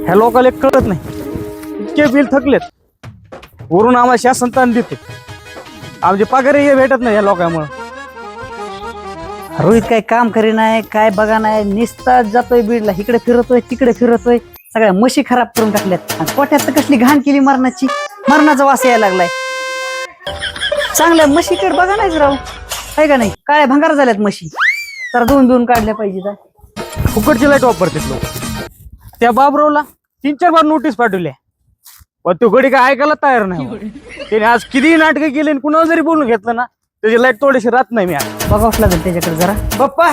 ह्या लोकांना कळत नाही, इतके बिल थकलेत, वरून आम्हाला शासन ताण देते, आमचे पगार हे भेटत नाही या लोकांमुळे. रोहित काय काम करी नाही, काय बघा नाही, निस्ता जातोय बीडला, इकडे फिरतोय तिकडे फिरतोय, सगळ्या म्हशी खराब करून टाकल्यात. आणि पोट्यात तर कसली घाण केली मरणाची, मरणाचा वास यायला लागलाय. चांगल्या म्हशीकडे बघा नाहीच राव, आहे का नाही, काळ्या भंगार झाल्यात म्हशी, तर धुवून काढल्या पाहिजे. फुकटची लाईट वापरतात लोक. त्या बाबरावला 3-4 बार नोटीस पाठवल्या, पण तो गडी काय ऐकायला तयार नाही. त्याने आज किती नाटकं केली आणि कुणाला जरी बोलून घेतलं ना त्याची लाईट थोडीशी राहत नाही. मी आज बघावंच लागेल त्याच्याकडे जरा. पप्पा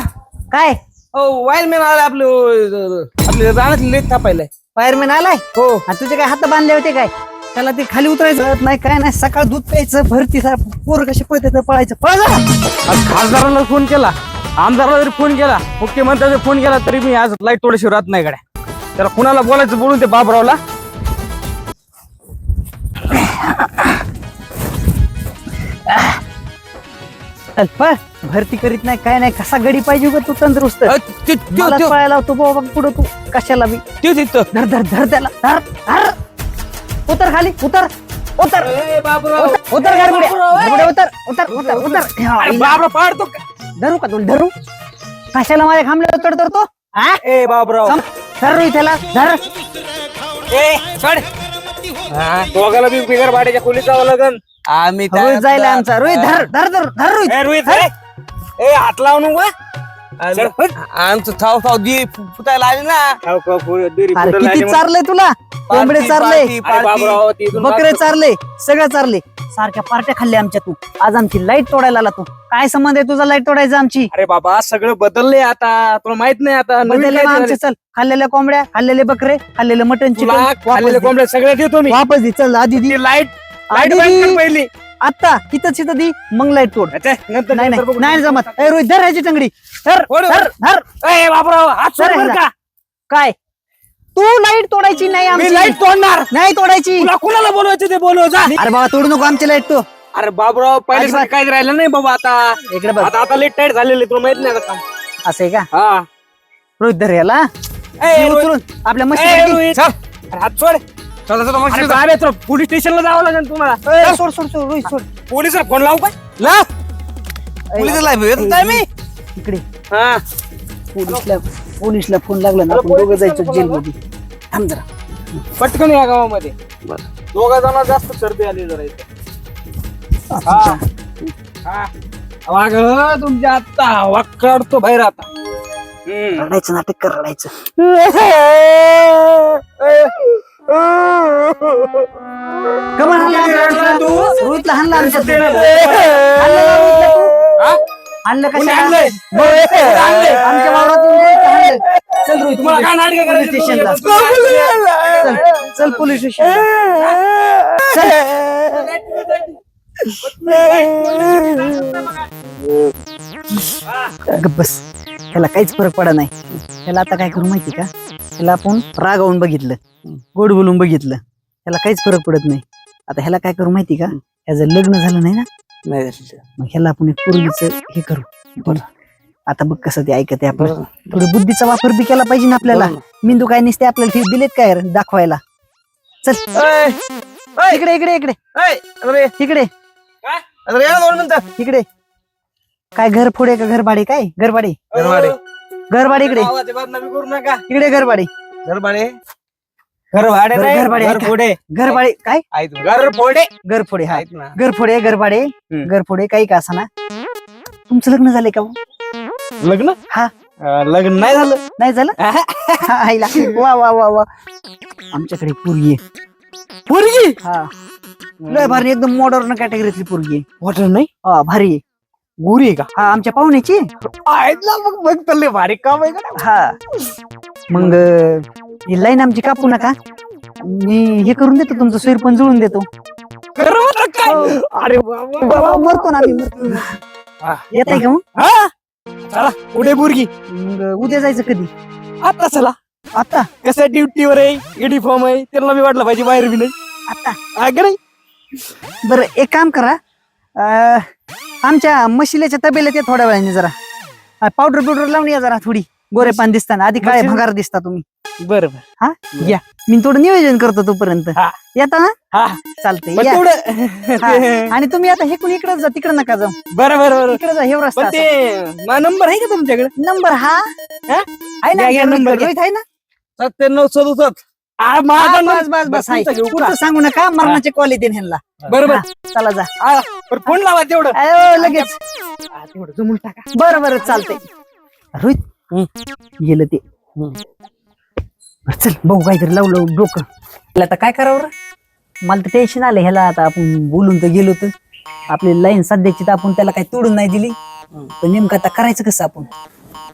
काय वायरमॅन आला आपले रानातले लेट थापायलाय. फायरमॅन आलाय? हो. आणि तुझे काय हात बांधले होते काय? त्याला ते खाली उतरायचं नाही, काय नाही, सकाळ दूध प्यायचं, भरती पोर कशी पळते पळायचं, पळ जा. आज खासदाराला फोन केला, आमदाराला जरी फोन केला, मुख्यमंत्र्याला फोन केला, तरी मी आज लाईट थोडीशी राहत नाही गड्या. त्याला कुणाला बोलायचं बोलून ते बाबरावला. चल पळ, भरती करीत नाही काय नाही, कसा गडी पाहिजे का तू तंदुरुस्त. मला पळायला होतो बाबा पुढं, तू कशाला बी. तिथं धर धर धर त्याला, धर धर, उतर खाली, उतर उतर उतर गारगुड्या, उतर उतर उतर उतर. बाबरा पाडतो. धरू का तुला, धरू कशाला माझ्या खांबल्यावर चढतो? हा ए बाबराव धर रोहित त्याला, धर. ए सोड. दोघाला बी बिगर भाड्याच्या खोलीत जावं लागन. आम्ही रोहित जायला आमचा. रोहित धर धर धर धर रोहित. रोहित ए हात लावू नको. आमचं थाव दी फुटायला आले ना. अरे किती चारलंय तुला, कोंबडे चारले, बकरे चारले, सगळं चारले, सारख्या पार्ट्या खाल्ल्या आमच्या. तू आज आमची लाईट तोडायला आला. तू काय संबंध आहे तुझा लाईट तोडायचा आमची? अरे बाबा सगळं बदलले आता, तुला माहित नाही आता नवीन बदलले light मग झाले. आमचे. चल, खाल्लेल्या कोंबड्या, खाल्लेले बकरे, खाल्लेले मटन, तुला खाल्लेले चिकन कोंबड्या सगळ्या देतो मी. वापस दे. चल आधी दी, लाईट आधी लाईट दी. पहिली. आता इथं दी, मग लाईट तोड. नंतर नाही नंतर बघू. नाही जमत. ए रोहित धर ह्याची टंगडी, धर धर धर. ए बाबराव हात सोड धर बरं ह्याला. का. काय तू लाईट तोडायची नाही मी आमची, लाईट तोडणार. नाही तोडायची. तुला कुणाला बोलवायचं ते बोलव जा. अरे बाबा तोडू नको आमची लाईट. तू अरे बाबराव पहिले अजिबात. काय राहिलं नाही बाबा आता. इकडे बघ, आता लेट टाईट झालेले तुला माहित नाही आता. असं आहे का? हा रोहित धर याला, ए, रोहित. उचलून आपल्या ए, मशीन. रोहित. अरे हात सोड. अरे चला, पोलीस स्टेशनला जावं लागेल तुम्हाला. सोड सोड सोड रोहित सोड. पोलिसाला फोन लावू काय? ला पोलिसाला भेटत आहे मी. इकडे हा पोलिसला फोन लागला ना, आपण दोघं जायचं जेल मध्ये. थांब जरा. पटकन या गावामध्ये. दोघा जण जास्त सर्दी आली जरा इथे. वाघ तुमच्या आता हवा काढतो बाहेर आता. रडायचं नाटक कर, रडायचं. कमन हाणला रोहितला, हाणला आमच्या. हाणलं कशाला? आमच्या वावरात येऊन रोहितला हाणलं. चल रोहित, तुम्हाला काय नाटकं पोलीस करायची? स्टेशनला. चल चल पोलीस स्टेशनला. बस, त्याला काहीच फरक पडत नाही. त्याला आता काय करू माहिती का? त्याला आपण रागावून बघितलं, गोड बोलून बघितलं, त्याला काहीच फरक पडत नाही. आता ह्याला काय करू माहिती का? ह्याचं लग्न झालं नाही ना, मग ह्याला आपण एक पूर्वीच हे करू. आता बघ कसं ते ऐकते. आपण थोडं बुद्धीचा वापर बी केला पाहिजे ना आपल्याला. मेंदू काय नसते आपल्याला, ते दिलेत काय दाखवायला. चल इकडे इकडे इकडे इकडे इकडे. काय घर फोडे का घरबाडे? काय घरबाडे? घरबाडे इकडे करू नका. इकडे घरबाडे. घरभाडे घरभाडे घरफोडे. घरबाडे काय? घरफोडे. घरफोडे. हा घरफोडे, घरबाडे, घरफोडे काही का असं ना. तुमचं लग्न झालंय का? लग्न? हा लग्न नाही झालं. नाही झालं? हा, आईला. वा वा वा वा. आमच्याकडे पोरगी आहे. पोरगी? हा लय भारी, एकदम मॉडर्न कॅटेगरीतली पोरगी आहे. वॉटर नाही. हा भारी आहे. गोरी आहे का? हा आमच्या पाहुण्याची. मग बघ तल्ले भारी काम आहे का? हा मग ही लाईन आमची कापू नका, मी हे करून देतो, तुमचं सोयर पण जुळून देतो. अरे बाबा, मरतो ना आम्ही, मरतो. येत आहे का मग? चला कुठे पोरगी? मग उद्या जायचं कधी? आता चला. आता कसं ड्युटीवर आहे, युनिफॉर्म आहे, त्यांना मी वाटलं पाहिजे बाहेर बी नाही. आता नाही. बरं एक काम करा, आमच्या मशिलेच्या तबेल्यात या थोड्या वेळाने, जरा पावडर लावून या जरा थोडी. गोरे पान दिसताना आधी काळे मशीन- भंगार दिसता तुम्ही. बरोबर. हा या मी थोडं नियोजन करतो तोपर्यंत. हा. येता ना हा चालतंय पण या. तेवढं हा. आणि तुम्ही आता हे कोणी इकडे जा तिकडे नका जाऊ. बरोबर. इकडे जा हे रस्ता पण असा. ते मा नंबर आहे का तुमच्याकडे? नंबर हा हा? आहे ना घ्या, घ्या, रोहित नंबर रोहित आहे ना. 9767. माझा हा, नंबर बस बस बस आहे. तुमचा घेऊ का? पुढचं सांगू नका मरणाचे कॉल येते ह्यांना. बरोबर. हा, चला जा. पण फोन लावा तेवढं. अयो, लगेच तेवढं जमून टाका. बरं चालतंय. रोहित गेलं ते. बरं, चल बघू काहीतरी लावलं डोकं. त्याला आता काय करावं रे? मला तर टेन्शन आलं ह्याला. आता आपण बोलून तर गेलो तर आपली लाईन सध्याची तर आपण त्याला काही तोडून नाही दिली. पण नेमकं आता करायचं कसं आपण?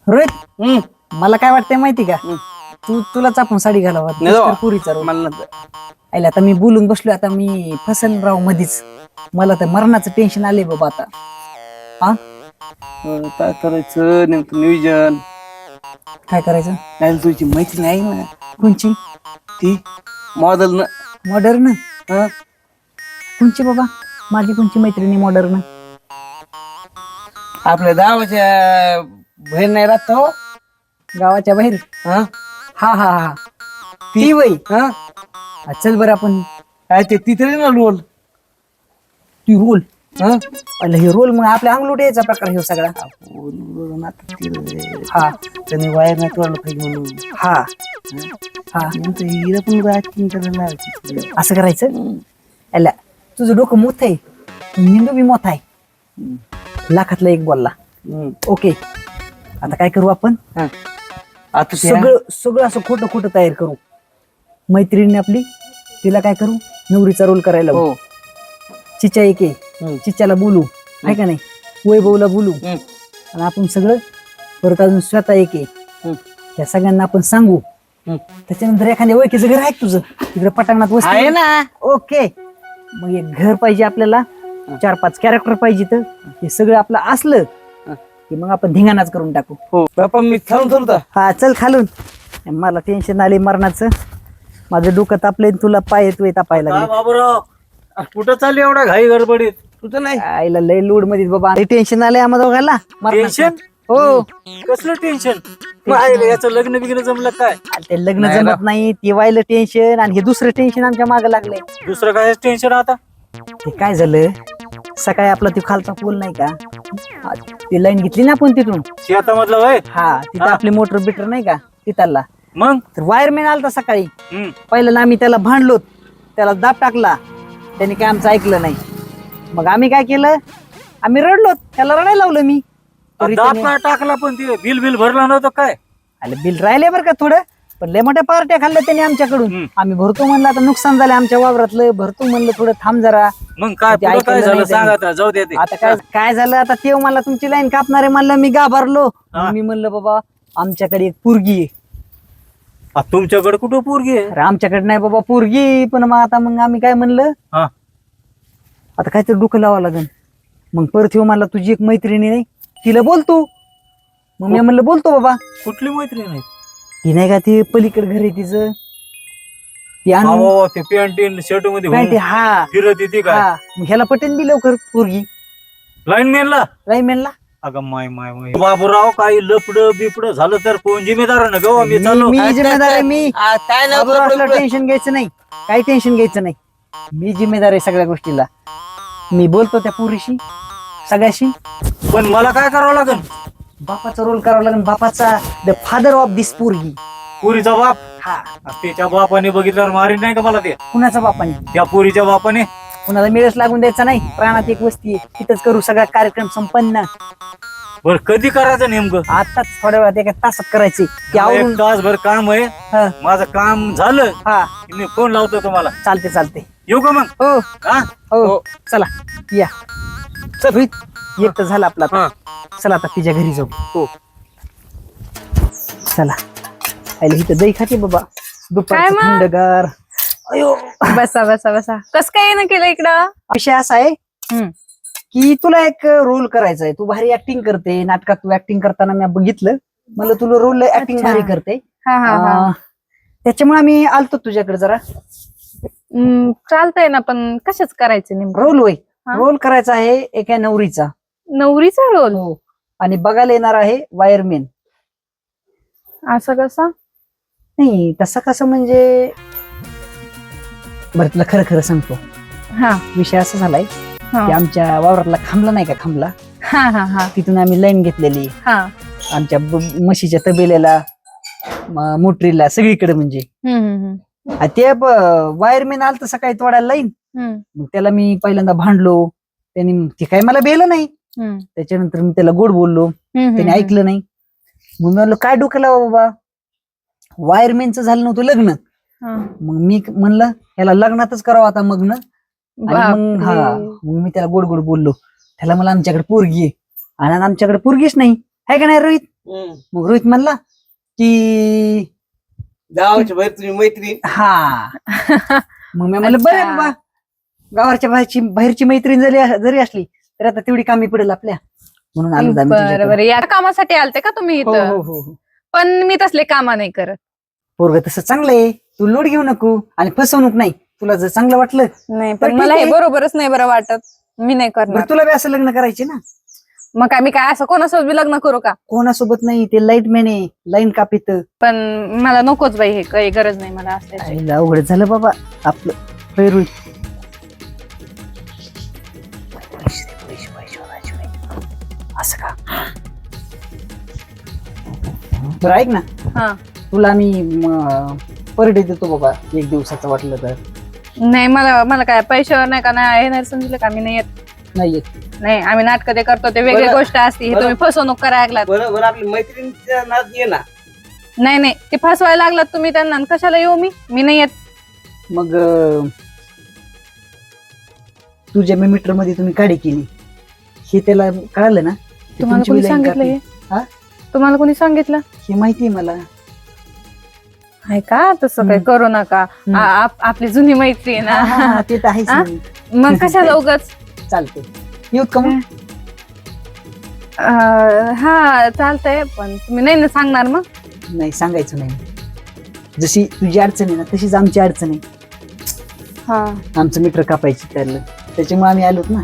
रोहित मला काय वाटतंय माहिती का? तुलाच आपण साडी घालावा. नाही हो. पुरीचा रोल. मला नंतर. आयला आता मी बोलून बसलो. आता मी फसन राव मधीच. मला तर मरणाचं टेन्शन आले बाबा आता. हा काय करायचं नेमकं नियोजन? काय करायचं? नाही तुझी मैत्रीण आहे ना कोणची? ती मॉडेल ना. मॉडर्न? हा? कोणची बाबा? माझी कोणची मैत्रिणी मॉडर्न? आपल्या गावाच्या बहीण नाही राहत हो. गावाच्या बाहेर? हा? हा हा हा ती वय. हा? चल बरं आपण काय ते तिथे ना रोल. ती रोल. हा? अरे हे रोल मग आपल्या अंगलूट यायचा प्रकार हे सगळा. हा त्यांनी वायर नाही तोडलं पाहिजे म्हणून. हा हा नंतर हिला पण ऍक्टिंग करायला लावायची. असं करायचं. अला तुझं डोकं मोठं आहे, मेंदू बी मोठा आहे. लाखातला एक बोलला. ओके आता काय करू आपण? आता सगळं असं खोटं खोटं तयार करू. मैत्रिणी आपली तिला काय करू? नवरीचा रोल करायला लावू. हो. चिच्या एक आहे, चिच्याला बोलू आहे का नाही, वैभवला बोलू. आणि आपण सगळं परत अजून स्वतः एक आहे ह्या सगळ्यांना आपण सांगू. त्याच्यानंतर एखाद्या ओळखीचं घर आहे का तुझं तिकडे पटांगणात वस्ती आहे ना. ओके मग एक घर पाहिजे आपल्याला, 4-5 कॅरेक्टर पाहिजे. तर हे सगळं आपलं असलं की मग आपण धिंगाणाच करून टाकू. हो बापा मी थांबतो. हा चल खालून. मला टेन्शन आले मरणाचं. माझं डोकं तापलंय तुला पाय येतोय तापायला लागले. बाबूराव कुठं चालली एवढा घाई गडबडीत? तुझं नाही. आईला लय लोड मध्ये बाबा. टेन्शन आलंय आम्हाला दोघांना मरणाचं. टेन्शन? हो कसलं टेन्शन? याचं लग्न बिग्न जमलं काय? ते लग्न नाही जमत नाही ते व्हायला टेन्शन आणि हे दुसरं टेन्शन आमच्या मागे लागलंय. दुसरं काय टेन्शन आता? ते काय झालं सकाळी आपला तो खालचा पूल नाही का, ती लाईन घेतली ना आपण तिथून. शेतामधलं वय? हा तिथं आपली मोटर बिटर नाही का तिथला. मग तर वायरमॅन आलता सकाळी. हम्म. पहिलं आम्ही त्याला भांडलो, त्याला दाब टाकला, त्याने काय आमचं ऐकलं नाही. मग आम्ही काय केलं, आम्ही रडलो, त्याला रडायला लावलं मी. तरी दाब त्याने- काय टाकला पण ते बिल भरलं नव्हतं काय? अरे बिल राहिले बरं का थोडं, पण लय मोठ्या पार्ट्या खाल्ल्या त्यांनी आमच्याकडून. हम्म. आम्ही भरतो म्हणलं, आता नुकसान झालं आमच्या वावरातलं, भरतो म्हणलं थोडं थांब जरा. मग काय ते पुढं ऐकलं काय झालं नाही सांग आता, जाऊ दे ते. आता काय काय झालं आता ते मला तुमची लाईन कापणारे म्हणलं, मी घाबरलो. हा. मी म्हणलं बाबा आमच्याकडे एक पोरगी आहे. तुमच्याकडे कुठं पोरगी आहे? अरे आमच्याकडे नाही बाबा पोरगी, पण मग आम्ही काय म्हणलं, हा. आता काहीतरी डोकं लावावं लागेल. मग परत येऊ मला तुझी एक मैत्रिणी नाही तिला बोलतो. मग मी म्हणलं बोलतो बाबा. कुठली मैत्रीण आहे? ती नाही का ती पलीकडे घर आहे तिचं, ती आणून अहो, ते पॅन्टीन शर्ट मध्ये काय ते घुमून हा फिरत येते काय? हा मग ह्याला पटेन बी लवकर पोरगी लाईन मॅनला? लाईनमॅनला. अगं माय बाबूराव काही लपड बिपड झालं तर कोण जिम्मेदार ना गो? मी चाललो. मी जिम्मेदार आहे. मी काय बाबूराव टेन्शन घ्यायचं नाही, काही टेन्शन घ्यायचं नाही. मी जिम्मेदार आहे सगळ्या गोष्टीला. मी बोलतो त्या पोरीशी सगळ्याशी. पण मला काय करावं लागेल? बापाचा रोल करावा लागेल, बापाचा, द फादर ऑफ दिस पोरगी. पुरीचा बाप? हा त्याच्या बापाने बघितल्यावर मारीन नाही का मला ते? कुणाचा बापाने? त्या पुरीच्या बापाने? कुणाला मिळच लागून द्यायचा नाही. प्राणात एक वस्ती आहे, तिथंच करू सगळा कार्यक्रम संपन्न. बर कधी करायचं नेमकं? आताच थोड्या वेळात एका तासात करायचे ते मला आवरून. एक तासभर काम आहे. हा माझं काम झालं हा की मी फोन लावतो तुम्हाला. चालते चालते. येऊ का मग? हो हा? हो चला या. चल रोहित, एक तर झालं आपला आता. चला आता तिच्या घरी जाऊ. हो. चला आईला इथं दही खाते बाबा, दुपारचं काय मग? थंडगार. अयो बसा बसा बसा. कस काय येणं केलं इकडं? विषय असा आहे की तुला एक रोल करायचा आहे. तू भारी ऍक्टिंग करते नाटकात. तू ऍक्टिंग करताना मी बघितलं, मला तुला रोल ऍक्टिंग अच्छा. भारी करते. हा हा हा. त्याच्यामुळे आम्ही आलतो तुझ्याकडे जरा. चालतंय ना, पण कशाच करायचं नेमकं? रोल होय, हा. रोल करायचा आहे एका नवरीचा. नवरीचा रोल? हो. आणि बघायला येणार आहे वायरमॅन. असं कसं? नाही तसं कसं म्हणजे बरं तुला खरं खरं सांगतो. हा विषय असा झालाय हा की आमच्या वावरातला खांबला नाही का खांबला, हा हा हा तिथून आम्ही लाईन घेतलेली हा आमच्या म्हशीच्या तबेल्याला, मोटरीला, सगळीकडे म्हणजे. आणि ते वायरमॅन आलं तर सकाळी तोडायला लाईन. मग त्याला मी पहिल्यांदा भांडलो, त्यांनी ते काय मला बेलं नाही. त्याच्यानंतर मी त्याला गोड बोललो, त्याने ऐकलं नाही. मग मी म्हणलो काय डोक्याला बाबा, वायरमॅनचं झालं नव्हतं लग्न. मग मी म्हणलं याला लग्नातच करावं आता मग्न. आणि मग मग मी त्याला गोड गोड बोललो. त्याला मला आमच्याकडे पोरगी आहे, आणि आमच्याकडे पोरगीच नाही आहे का नाही रोहित. मग रोहित म्हणला की गावाच्या बाहेर तुझी मैत्रीण. हा. मग मी म्हणलं बरं आहे बाबा, गावाच्या बाहेरची मैत्रीण जरी असली तर आता तेवढी कामी पडेल आपल्या, म्हणून आलो आम्ही तुझ्याकडे. बरोबर. या कामासाठी आलते का तुम्ही हो इथं? हो हो हो. पण मी तसले कामा नाही करत. पोरग तसं चांगलं आहे, तू लोड घेऊ नको आणि फसवणूक नाही. तुला जर चांगलं वाटलं नाही तर पण ठीक मला हे आहे. बरोबरच नाही बरं वाटत. मी नाही बरं, करणार. तुला बी असं लग्न करायचे ना. मग काय मी काय असं कोणासोबत बी लग्न करू का? कोणासोबत नाही, ते लाईट मॅन आहे, लाईन कापित. पण मला नकोच बाई, हे काही गरज नाही मला असायची. अवघड झालं बाबा आपलं. होय रोहित. असं का? बरं ऐक ना, हा तुला मी पर डे देतो बाबा, एक दिवसाचं वाटलं तर. नाही, मला काय पैशावर नाही का, नाही हे नाही समजलं का, मी नाही येत. नाही येत. नाही, आम्ही नाटक ते करतो ते वेगळी बरं. गोष्ट असते. हे तुम्ही फसवणूक करायला लागलात. बरोबर आपली मैत्रिणीच्या नाद ये ना. नाही ते फसवायला लागलात तुम्ही त्यांना, आणि कशाला येऊ मी नाही येत. मग तुझ्या मीटर मध्ये तुम्ही काढी केली हे त्याला कळालं ना. ते तुम्हाला तुमची कोणी line सांगितलं कापली. हे? हा? तुम्हाला कोणी सांगितलं? हे माहितीये मला. आहे का? तसं काही करू नका. आपली जुनी मैत्री आहे हा, हा, ना. हा, ते तर आहेच हा? नाही. मग कशाला उगाच. चालते येऊ का मग. हा चालतंय, पण तुम्ही नाही ना सांगणार मग. नाही सांगायचं नाही. जशी तुझी अडचण आहे ना तशीच आमची अडचण आहे. हा आमचं मीटर कापायची ठरलं, त्याच्यामुळे आम्ही आलोत ना.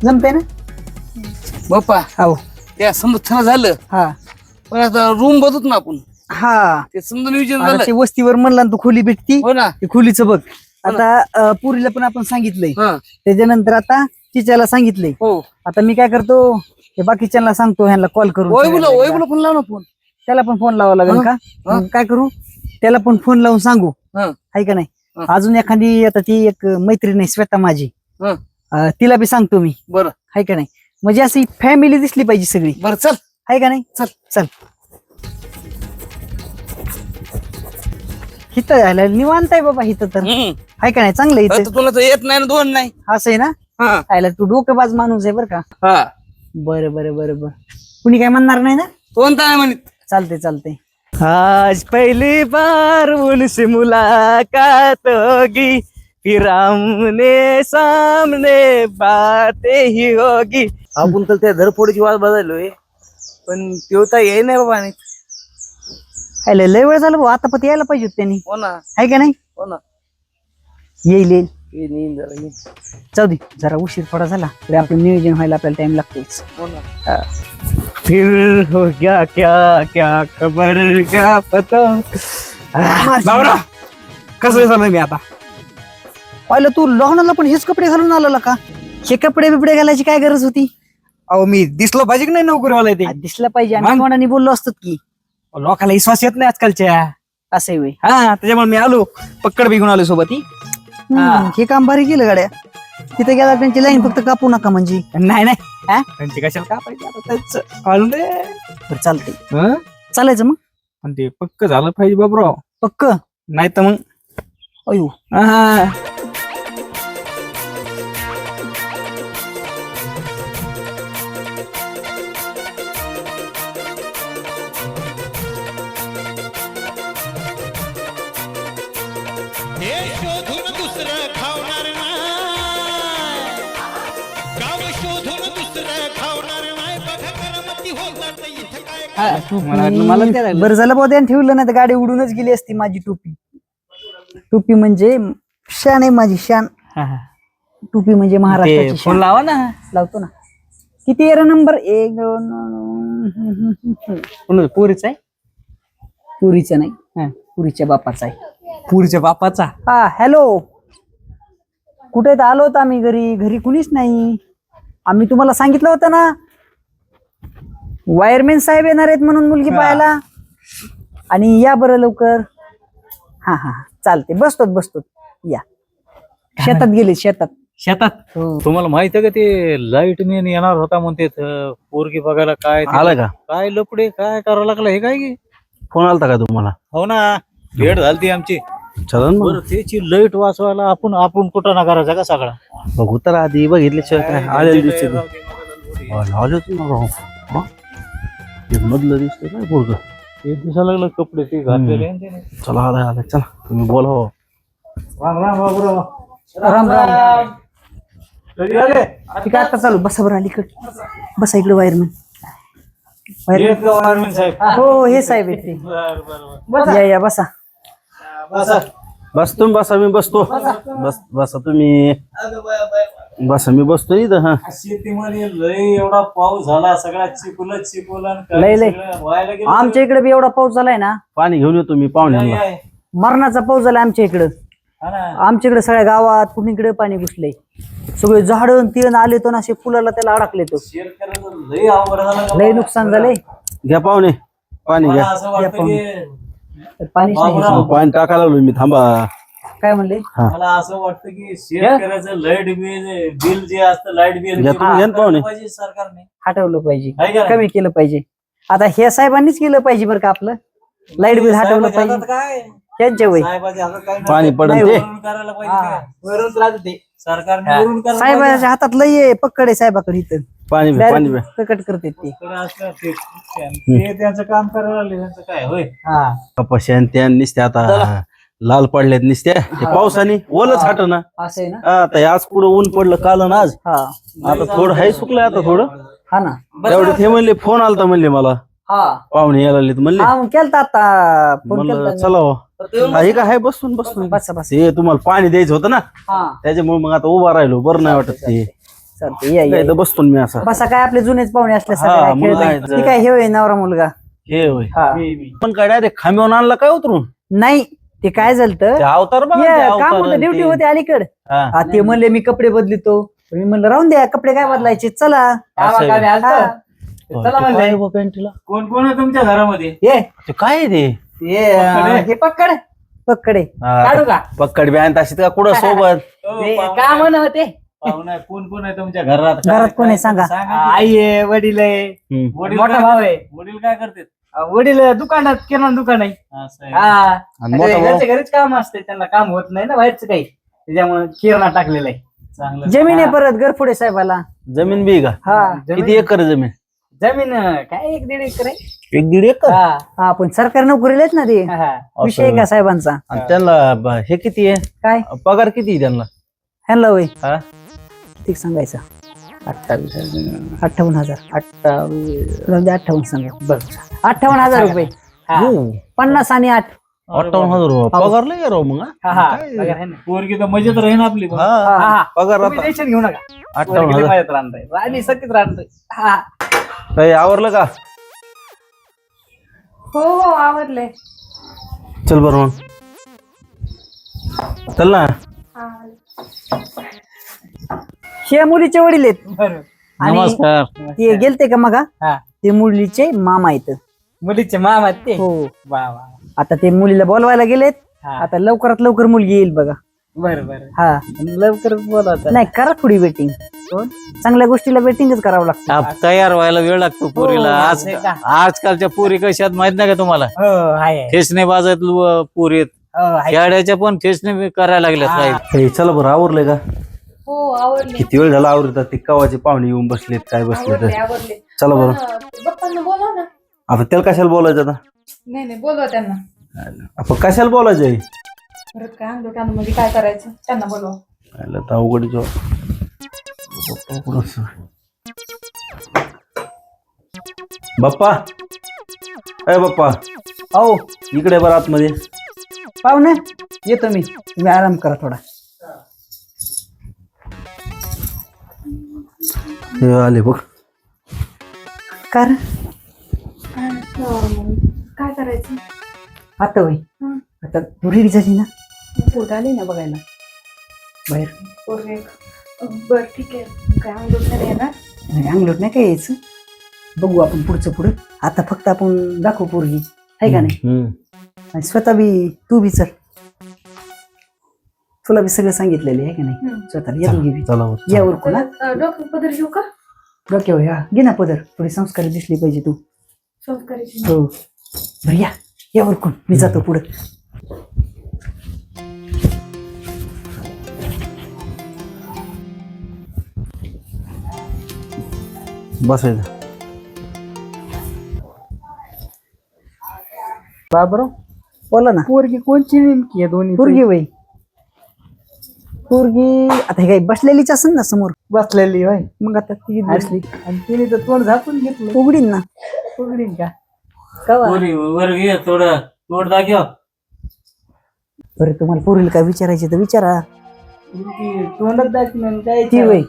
जमतंय ना. बाप्पा हो. त्या समजा झालं, हा पण आता रूम बदलत ना आपण. हा. ते समजा नियोजन आता झालं. ते वस्तीवर म्हणला ना तू खोली भेटती, हो ना. ते खोलीचं बघ. आता पुरीला पण आपण सांगितलंय, हा. त्याच्यानंतर आता तिच्याला सांगितलंय. हो. आता मी काय करतो, हे बाकीच्यांना सांगतो, ह्यांना कॉल करून वैभवला सगळ्यांना. पण लाव ना फोन. त्याला पण फोन लावावा लागेल का. मग काय करू, त्याला पण फोन लावून सांगू, हा. आहे का नाही. हा. अजून एखादी आता ती एक मैत्रीण आहे श्वेता माझी, हा. तिला बी सांगतो मी, बरं आहे का नाही. म्हणजे अशी फॅमिली दिसली पाहिजे सगळी, बरं चल. आहे का नाही. चल. चल हिथं झालं निवांत आहे बाबा, हिथं तर आहे का नाही, चांगलं आता इथं. तुला तर येत नाही ना, दोन नाही. असं आहे ना. हा. आयला तू डोकेबाज माणूस आहे बरं का. हा. बरं बरं बरं बरं, कुणी काय म्हणणार नाही ना. कोणता नाही म्हणत. चालते चालते. आज पहली बार उनसे मुलाकात होगी, फिर आमने सामने बातें ही होगी. आपण तर त्या धरफोडीची वाद बदललोय, पण तो तर ये नाही बाबा. आणि आयला लय वेळ झालं भाऊ, आता पण यायला पाहिजे होतं त्यांनी, हो ना. आहे का नाही. हो ना. येईल येईल. ये नाही जरा ये. जाऊ दे, जरा उशीर थोडा झाला तरी आपलं नियोजन व्हायला आपल्याला टाइम लागतोच. हो ना. फिर हो गया क्या क्या खबर क्या पता. बाबरा कसं झालं मी आता. पाहिलं तू लग्नाला पण हेच कपडे घालून आला का. हे कपडे बिपडे घालायची काय गरज होती. अहो मी दिसलो पाहिजे की नाही नोकरीवाला ते. दिसलं पाहिजे, आणि मग? कोणाने बोललो असतो की. लोकांना विश्वास येत नाही आजकालच्या. असं आहे. हा, त्याच्यामुळे मी आलो, पक्कड बिघून आलो सोबत. हे काम भारी केलं गाड्या. तिथे गेला त्यांची लाईन फक्त कापू नका म्हणजे. नाही नाही, हा? त्यांची कशाला का पाहिजे आता त्यांचं काढून दे. बरं चालतंय, हं? चालायचं मग. पण ते पक्क झालं पाहिजे बाबराव, पक्क. नाही तर मग अयो हा. हे शोधून दुसरं खावणार नाही, गाव शोधून दुसरं खावणार नाही. बघा करमती होतात इथं काय मला वाटलं मला काय लागलं. बरं झालं बाबा, ठेवलं नाही तर गाडी उडूनच गेली असती माझी टोपी. टोपी म्हणजे शान आहे माझी, शान. हा, हा. टोपी म्हणजे ते महाराष्ट्राची फोन शान. लावा ना. लावतो ना. किती एरा नंबर 1 2 कोण पोरीच आहे. पुरीचा नाही, पुरीच्या बापाचा आहे. पुरीच्या बापाचा. हा हॅलो, कुठे तर आलो होतो आम्ही, घरी कुणीच नाही. आम्ही तुम्हाला सांगितलं होतं ना, वायरमॅन साहेब येणार आहेत म्हणून मुलगी पाहायला. आणि या बरं लवकर. हा हा चालते, बसतो या. शेतात गेले, शेतात. तुम्हाला माहित आहे का ते लाईट मॅन येणार होता म्हणते पोरगी बघायला? काय ते- आला का काय लपडे काय करावं लागलं हे काय की? फोन आलता का तुम्हाला? हो ना, भेट झाली आमची. चला ना बरं त्याची लाईट वाचवायला आपण कुठं ना करायचा का सगळा? बघू तर आधी बघितल्याशिवाय काय आलेलं दिसते मधलं दिसतंय काय पोरग. ते दिसायला लागलं कपडे ते घातलेले आहे ना त्याने. चला आला चला तुम्ही बोला हो. राम राम. ठीक आहे, आता चालू. बसा बरं अलीकडे, बसा इकडे. वायरमॅन हो, हे साहेब आहेत ते. या बसा. बस तुम्ही बसा, मी बसतो. बसा तुम्ही बसा, मी बसतो इथं. हा शेतीमध्ये लय एवढा पाऊस झाला, सगळा चिखोला लय. आमच्या इकडे बी एवढा पाऊस झालाय ना, पाणी घेऊन येतो मी पाहुण्याला. मरणाचा पाऊस झालाय आमच्या इकडं. आमच्याकडे सगळ्या गावात कुणीकडे पाणी घुसलंय. सगळे झाड तीन आले तो ना, असे फुलाला त्याला अडकले तो. लय नुकसान झालंय. घ्या पाहुणे पाणी घ्या. पाणी पाणी टाकायला लागलो मी, थांबा. काय म्हणले? मला असं वाटतं की शेतकऱ्याचं लाईट बिल जे असतं, लाईट बिल घ्या तुम्ही, घ्या ना पाहुणे. सरकारने हटवलं पाहिजे, आहे का नाही? कमी केलं पाहिजे. आता हे साहेबांनीच केलं पाहिजे बरं का, आपलं लाईट बिल हटवलं साहेबाच्या पाहिजे. हातात काय? त्यांच्या वय साहेबाच्या हातात काय पाणी नसतं. पडन ते. वरून करायला पाहिजे ते. वरूनच राहते ते. सरकारने वरून करायला साहेबाच्या हातात लय आहे, पक्कडे साहेबाकडे इथं पाणी प्या, पाणी प्या. प्रकट करते ते. पाहिजे. असं ते त्यांचं काम करायला लागले, त्यांचं काय होय. कपाशी आणि त्या निसत्या आता लाल पडल्यात निसत्या. ते पावसाने ओलच हाट ना. असं आहे ना. आता हे आज कुठं ऊन पडलं काल आणि आज. हा आता थोडं हाय सुकलंय आता थोडं. हा ना. तेवढे ते म्हणले फोन आलता म्हणले मला, हा पाहुणे यायला लागलेत म्हणले. हा, मग केलता आता फोन म्हणलं केलता. चला हो. हे काय हाय बसून बसा बसा. ते तुम्हाला पाणी द्यायचं होतं ना, हा त्याच्यामुळे मग आता उभा राहिलो. बरं नाही वाटत ते. चालते, या इथं बसतो ना मी असं. बसा. काय आपले जुनेच पाहुणे असले हा, सगळे मग खेळत काय ठीक आहे. हे होय नवरा मुलगा. हे होय. हा पण काय डायरेक्ट खांब्यावर आणला काय उतरून? नाही, ते काय झालं ते अवतार बघा, ते काम अवतार होतं, आणि ड्युटी ते. होते अलीकडे. हा. हा, ते म्हणले मी कपडे बदलितो. मी म्हणलं राहून द्या, कपडे काय बदलायचे, चला. असं आहे. हा. ते काय आहे बा पॅन्टीला? कोण कोण आहे तुमच्या घरामध्ये? ये ते काय आहे ते? हे पक्कडे पक्कडे हा, काढू का? पक्कड बॅन तशी का कुठं सोबत? ते का म्हण होते. पाहुणा कोण कोण आहे तुमच्या घरात? घरात कोण आहे सांगा? आई आहे, वडील आहे, हम्म. मोठा भाऊ आहे. वडील काय करतात? वडील दुकानात, किराणा दुकान आहे. असं आहे. हा, आणि मोठा भाऊ? घरच्या घरीच काम असते, त्यांना काम होत नाही ना बाहेरचं काही, त्याच्यामुळे किराणा टाकलेला आहे. चांगलं. जमीन आहे परत गरफुडे साहेबाला. जमीन बी का? हा किती एकर आहे जमीन? जमीन काय 1-1.5 एकर आहे. 1-1.5 एकर? हा, हा, पण सरकार नोकरीलाच ना ते. हा. विषय आहे का साहेबांचा? आणि त्यांना हे किती आहे? काय पगार किती आहे त्यांना? ह्यांना होय हा? ठीक सांगायचं. 28,000. 58,000. 58 सांगा. बरं. 58,000 रुपये. हो. 50 आणि 8. 58,000 रुपये पगार लय राव मग. हा, हा. पगार आहे ना. पोरगी तर मजेत राहीन आपली पण. हा, हा. पगार तुम्ही आता टेन्शन घेऊ नका. 58,000. माझ्यात राहणार आणि सगळीच राहणार. हा. काही आवरलं का? हो हो आवडले. चल बरं मग चल ना. हे मुलीचे वडील आहेत. बरं. आणि नमस्कार. ते गेलते का मग? हा. ते मुलीचे मामा आहेत. मुलीचे मामा आहेत ते. हो. वा वा. आता ते मुलीला बोलवायला गेलेत. हा. आता लवकरात लवकर मुलगी येईल बघा. बरं बरं. हा, लवकर बोलावता. नाही करा थोडी वेटिंग. चांगल्या गोष्टीला वेटिंगच करावं लागतं. आप तयार व्हायला वेळ लागतो पोरीला. हो, आज असं आहे का? आजकालच्या पोरी कशा आहेत माहित नाही का तुम्हाला? हो आहे. फेसने बाजात पोरी आहेत. हो आहे. खेड्याच्या पण फेसने करायला लागल्यात काही. हे चला बरं आवरलंय का? हो आवडले. किती वेळ झाला आवरतात ते कवाचे पाहुणे येऊन बसलेत काय बसले तर. आवडले. चला बरं. पप्पांना बोलव ना. आता त्याला कशाला बोलायचं आता? नाही बोलवा त्यांना. आपण कशाला बोलायचंय? परत काय अंगलकान मध्ये काय करायचं त्यांना बोलवा. आता अवघडीच बाप्पा. अय बाप्पा हो इकडे बरं आतमध्ये. पाहुणे येतो मी, तुम्ही आराम करा थोडा. हे आले बघ. कर काय करायचं? आता वय आता तू रेडी झाली ना पोट आले ना बघायला बाहेर बर ठीक आहे काय अंगलोट नाही येणार नाही अंगलोट नाही काय यायचं बघू आपण पुढचं पुढं आता फक्त आपण दाखवू पोरगी आहे का नाही आणि स्वतः बी तू बी चल तुला बी सगळं सांगितलेलं आहे का नाही स्वतःला या दोघी बी या उरकू ना डॉक्टर पदर घेऊ का डोक्यावर या घे ना पदर थोडी संस्कारी दिसली पाहिजे तू संस्काराची हो बरं या उरकून मी जातो पुढं बसायचं बाबरो बोला ना पोरगी कोणची नेमकी आहे दोन्ही पोरगी वय पोरगी आता हे काही बसलेलीच असेल ना समोर बसलेली होय मग आता ती बसली आणि तिने तर तोंड झाकून घेतलं उघडीन ना उघडीन का कवा वर घे थोडं तोड दाखव. बरं तुम्हाला पोरीला काय विचारायचे तर विचारा तोंडात दाखवून काय ती वय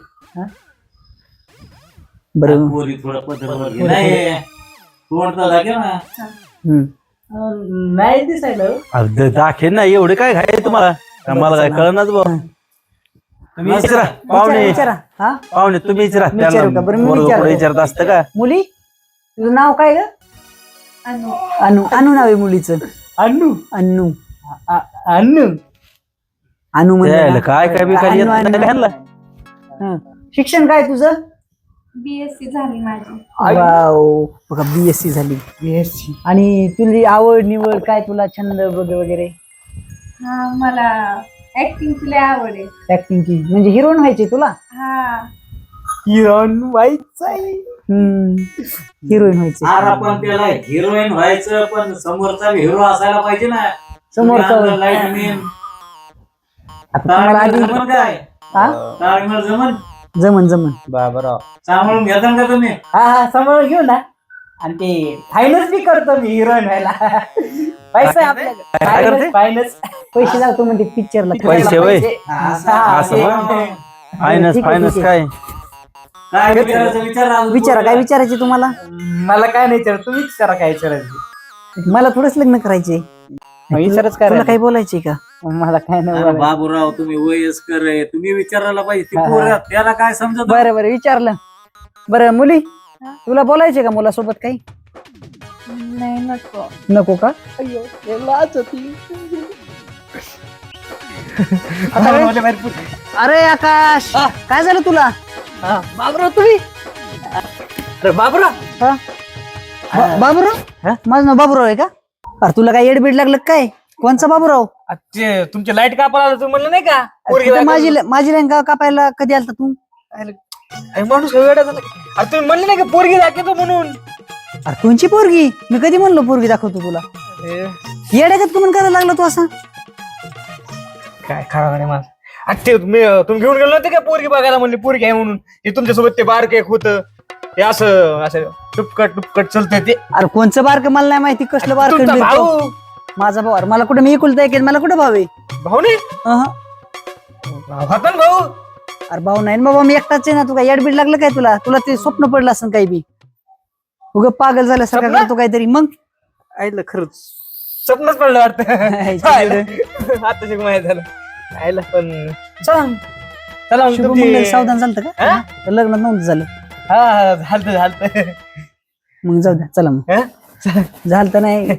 बरं पोरी थोडं पदर घे. नाही तोड तर दाखव ना. हम्म. नाही दिसायला दाखवे ना एवढे काय घाय तुम्हाला मला काय कळणाच भाऊ तुम्ही विचारा पाहुणे विचारा हा पाहुणे तुम्ही विचारा विचारू का? बरं, मी पोरगं विचारते. पुढे विचारत असतं का मुली तुझं नाव काय ग अनु अनु अनु नाव आहे मुलीचं अन्नू अन्नू अन्नू अनु म्हणलं त्याला ना. काय काय बिकाय येत अनु, नाही अनु. ह्यांना. हं. शिक्षण काय तुझं BSc झाली माझी वाव बघा BSc झाली BSc. आणि तुझी आवड निवड काय तुला छंद वगैरे हा मला ऍक्टिंगची लय आवड आहे ऍक्टिंगची म्हणजे हिरोईन व्हायची तुला हा हिरोईन व्हायचं आहे. हिरोईन व्हायची अरे पण त्याला हिरोईन व्हायचं पण समोरचा हिरो असायला पाहिजे ना. समोरचा लाईट मेन आता तुम्हाला आधी जमन काय हा ताळमेळ जमन जमन जमन बाबराव सांभाळून घेता का तुम्ही. हा सांभाळून घेऊ ना आणि ते फायनस बी करतो मी हिरोईन व्हायला पैसा आहे आपल्याकडे काय करते? फायनस पैसे जातो म्हणते पिक्चरला पैसे होय असं फायनस फायनस काय काय विचारायचं विचारा. विचारा काय विचारायचे तुम्हाला मला काय नाही विचार तुम्ही विचारा काय विचारायचं मला थोडंच लग्न करायचे विचारच तुला काय काही बोलायचे का मला काय नाही अरे बोलायचं. बाबूराव तुम्ही वयस्कर आहे तुम्ही विचारायला पाहिजे ती पोरं, त्याला काय समजत बरं बरं विचारलं बरं मुली तुला बोलायचे का मुलासोबत काही नाही नको नको का आता काय? अरे आकाश काय झालं तुला बाबराव तुम्ही अरे बाबराव बाबूराव माझं नाव बाबूराव आहे का अरे तुला काय येडबीड लागलं का काय कोणचा बाबूराव ते तुमची लाईट कापायला तुम्ही म्हणलं नाही का पोरगी तिथं दाखवली. माझी लाईन कापायला कधी आलता तू अरे माणूस वेळा झाला अरे तुम्ही म्हणले नाही का पोरगी दाखवतो म्हणून अरे कोणची पोरगी मी कधी म्हणलो पोरगी दाखवतो तुला येड्यागत कमन करायला लागला तू असं काय खरा नाही माझं अरे ते तुम्ही घेऊन गेलो नव्हते का पोरगी बघायला म्हणले पोरगी आहे म्हणून ते तुमच्यासोबत ते बारक एक होतं ते असं असं टुपकट टुपकट चालतंय ते अरे कोणचं बारक मला नाही माहिती कसलं बारक तुमचा भाऊ माझा भाऊ अरे मला कुठे मी एकुलता एक आहे, मला कुठे भाऊ आहे भाऊ नाही अहं. होता ना भाऊ अरे भाऊ नाही ना बाबा मी एकटाच आहे ना तू काय येडबीड लागलं काय तुला तुला ते स्वप्न पडलं असं काही बी उग पागल झाल्यासारखं स्वप्न? करतो काहीतरी मग आईला खरंच स्वप्नच पडलं वाटतं आता शिक माहित झालं आईला पण चला चला मग शुभमंगल तुमची सावधान झालं का हा? तर लग्नात नव्हतं झालं हा झालं झालं मग जाऊ द्या चला मग हा? झालं तर नाही